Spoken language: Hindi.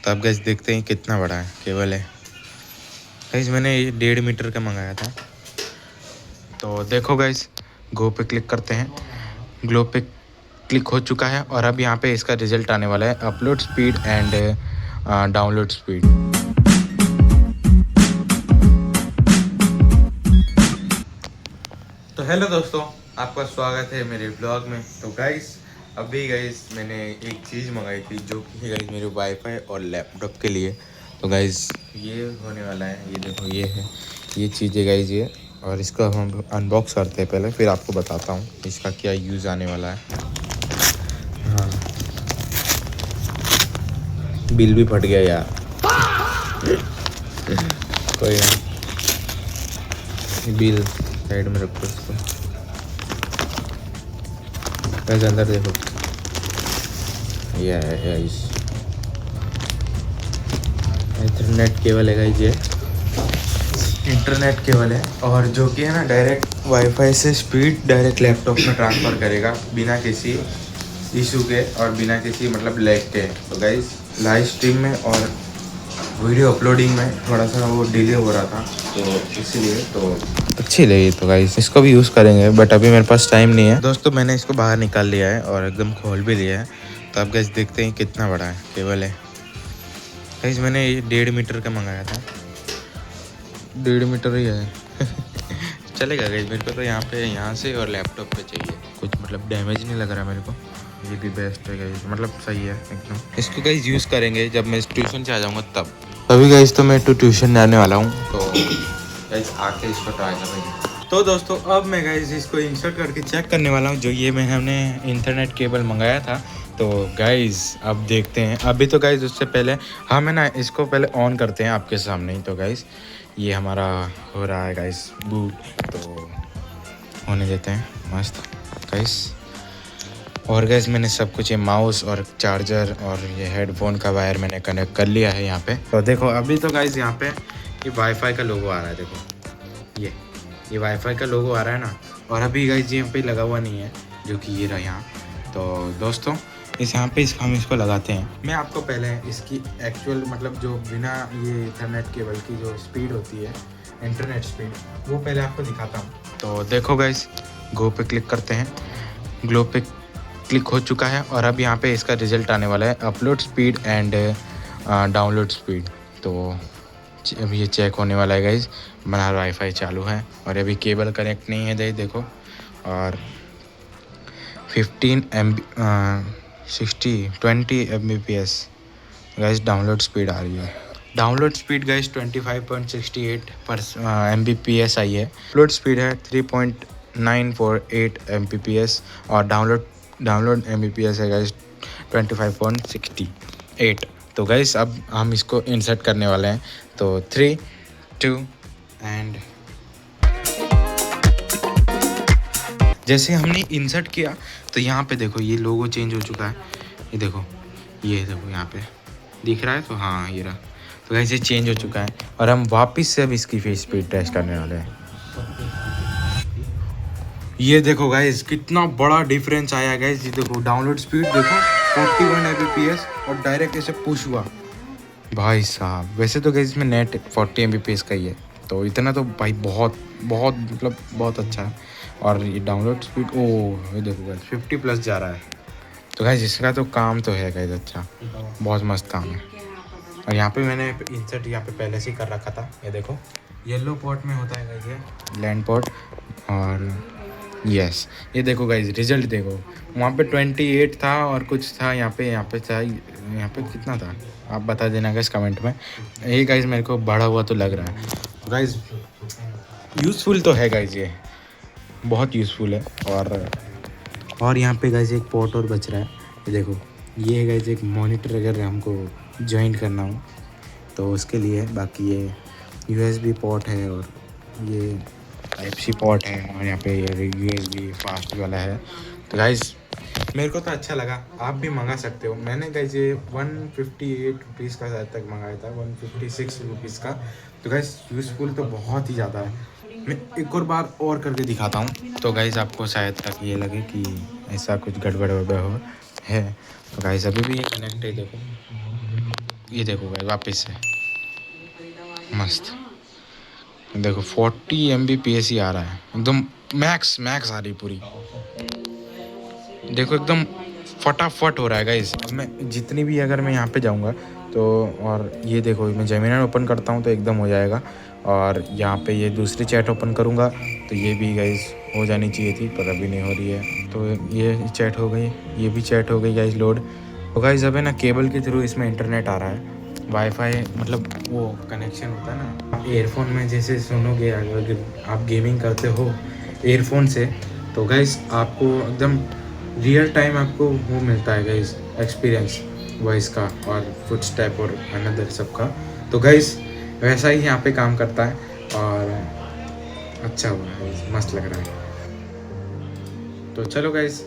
तो आप गैस देखते हैं कितना बड़ा है केबल है। गैस मैंने ये 1.5 मीटर का मंगाया था। तो देखो गैस, गो पे क्लिक करते हैं। ग्लो पे क्लिक हो चुका है और अब यहाँ पे इसका रिजल्ट आने वाला है, upload speed and download speed. तो हेलो दोस्तों, आपका स्वागत है मेरे ब्लॉग में। तो गाइस अभी गाइस मैंने एक चीज़ मंगाई थी जो कि गाइस मेरे वाईफाई और लैपटॉप के लिए। तो गाइस ये होने वाला है, ये देखो ये है, ये चीज़ है गाइस ये। और इसका हम अनबॉक्स करते हैं पहले, फिर आपको बताता हूँ इसका क्या यूज़ आने वाला है। हाँ, बिल भी फट गया यार। कोई ना, बिल साइड में रखो इसको। वैसे अंदर देखो, ये है इस इंटरनेट केबल है गाइस, ये इंटरनेट केबल है और जो कि है ना डायरेक्ट वाईफाई से स्पीड डायरेक्ट लैपटॉप में ट्रांसफ़र करेगा बिना किसी इशू के और बिना किसी मतलब लैग के। तो गाइस लाइव स्ट्रीम में और वीडियो अपलोडिंग में थोड़ा सा वो डिले हो रहा था, तो इसलिए तो अच्छी लगी। तो गाइस इसको भी यूज़ करेंगे, बट अभी मेरे पास टाइम नहीं है। दोस्तों मैंने इसको बाहर निकाल लिया है और एकदम खोल भी लिया है। तो आप गाइस देखते हैं कितना बड़ा है केबल है। गाइस मैंने ये 1.5 मीटर का मंगाया था, 1.5 मीटर ही है। चलेगा गाइस, मेरे को तो यहाँ से और लैपटॉप पे चाहिए, कुछ मतलब डैमेज नहीं लग रहा मेरे को। ये भी बेस्ट है गाइस, मतलब सही है एकदम। इसको गाइस यूज़ करेंगे जब मैं ट्यूशन से आ जाऊँगा तब। अभी गाइस तो मैं ट्यूशन जाने वाला हूँ, तो गाइस आके इसको ट्राई करेंगे। तो दोस्तों अब मैं गाइस इसको इंसर्ट करके चेक करने वाला हूँ, जो ये हमने इंटरनेट केबल मंगाया था। तो गाइस अब देखते हैं। अभी तो गाइस उससे पहले हम है ना इसको पहले ऑन करते हैं आपके सामने ही। तो गाइस ये हमारा हो रहा है गाइस बूट, तो होने देते हैं मस्त गाइस। और गाइस मैंने सब कुछ, ये माउस और चार्जर और ये हेडफोन का वायर मैंने कनेक्ट कर लिया है यहाँ पे। तो देखो अभी तो गाइस यहाँ पे ये वाईफाई का लोगो आ रहा है, देखो ये वाईफाई का लोगो आ रहा है ना। और अभी गाइस यहाँ पे लगा हुआ नहीं है, जो कि ये रहा यहाँ। तो दोस्तों यहाँ पे हम इसको लगाते हैं। मैं आपको पहले इसकी एक्चुअल मतलब जो बिना ये इथरनेट केबल की जो स्पीड होती है, इंटरनेट स्पीड, वो पहले आपको दिखाता हूँ। तो देखो गाइस, गो पे क्लिक करते हैं। ग्लो पे क्लिक हो चुका है और अब यहाँ पे इसका रिजल्ट आने वाला है, upload speed and download speed. तो अभी ये चेक होने वाला है गाइस। हमारा वाईफाई चालू है और अभी केबल कनेक्ट नहीं है देखो। और 15 MB 20 Mbps guys download speed आ रही है। डाउनलोड स्पीड गाइस 25.68 पर Mbps आई है। अपलोड स्पीड है 3.948 Mbps और डाउनलोड Mbps है गाइस 25.68। तो गाइस अब हम इसको इंसर्ट करने वाले हैं। तो 3, 2 एंड जैसे हमने इंसर्ट किया तो यहाँ पे देखो ये लोगो चेंज हो चुका है। ये देखो यहाँ पे दिख रहा है, तो हाँ ये रहा। तो गाइस ये चेंज हो चुका है और हम वापस से अब इसकी फेस स्पीड टेस्ट करने वाले हैं। ये देखो गाइस कितना बड़ा डिफरेंस आया गाइस। ये देखो डाउनलोड स्पीड देखो 41 Mbps और डायरेक्ट ऐसे पुश हुआ भाई साहब। वैसे तो गाइस इसमें नेट 40 Mbps का ही है, तो इतना तो भाई बहुत बहुत मतलब बहुत अच्छा है। और ये डाउनलोड स्पीड ये देखो गाइस 50 प्लस जा रहा है। तो गाइस इसका तो काम तो है गाइस, अच्छा बहुत मस्त काम है। और यहाँ पे मैंने इंसर्ट यहाँ पे पहले से ही कर रखा था। ये देखो येलो पॉट में होता है गाइस ये लैंड पॉट। और यस ये देखो गाइस रिजल्ट देखो, वहाँ पे 28 था और कुछ था, यहाँ पे कितना था आप बता देना गाइस कमेंट में। ये गाइस मेरे को बढ़ा हुआ तो लग रहा है। गाइस यूज़फुल तो है गाइस, ये बहुत यूज़फुल है। और यहाँ पे गाइस एक पोर्ट और बच रहा है। ये देखो ये है गाइस एक मॉनिटर, अगर हमको ज्वाइन करना हो तो उसके लिए। बाकी ये USB पोर्ट है और ये Type-C पोर्ट है और यहाँ पे ये USB फास्ट वाला है। तो गाइस मेरे को तो अच्छा लगा, आप भी मंगा सकते हो। मैंने गाइस ये 158 रुपीज़ का शायद तक मंगाया था, 156 रुपीज़ का। तो गाइस यूज़फुल तो बहुत ही ज़्यादा है। मैं एक और बार और करके दिखाता हूँ, तो गाइस आपको शायद तक ये लगे कि ऐसा कुछ गड़बड़ वड़बड़ हो है। तो गाइस अभी भी ये कनेक्ट है, देखो ये देखो गाइस वापस से मस्त। देखो 40 Mbps ही आ रहा है, एकदम मैक्स मैक्स आ रही पूरी। देखो एकदम फटाफट हो रहा है गाइस। अब मैं जितनी भी अगर मैं यहाँ पे जाऊँगा तो, और ये देखो मैं जेमिनी ओपन करता हूँ तो एकदम हो जाएगा। और यहाँ पे ये दूसरी चैट ओपन करूँगा तो ये भी गाइस हो जानी चाहिए थी पर अभी नहीं हो रही है। तो ये चैट हो गई, ये भी चैट हो गई गाइस लोड। तो गाइस अब है ना केबल के थ्रू इसमें इंटरनेट आ रहा है, वाईफाई मतलब वो कनेक्शन होता है ना। आप एयरफोन में जैसे सुनोगे, अगर आप गेमिंग करते हो एयरफोन से तो गाइस आपको एकदम रियल टाइम आपको वो मिलता है गाइस एक्सपीरियंस वॉइस का और फुटस्टेप और अनदर सबका। तो गाइस वैसा ही यहाँ पे काम करता है और अच्छा हुआ है, मस्त लग रहा है। तो चलो गाइस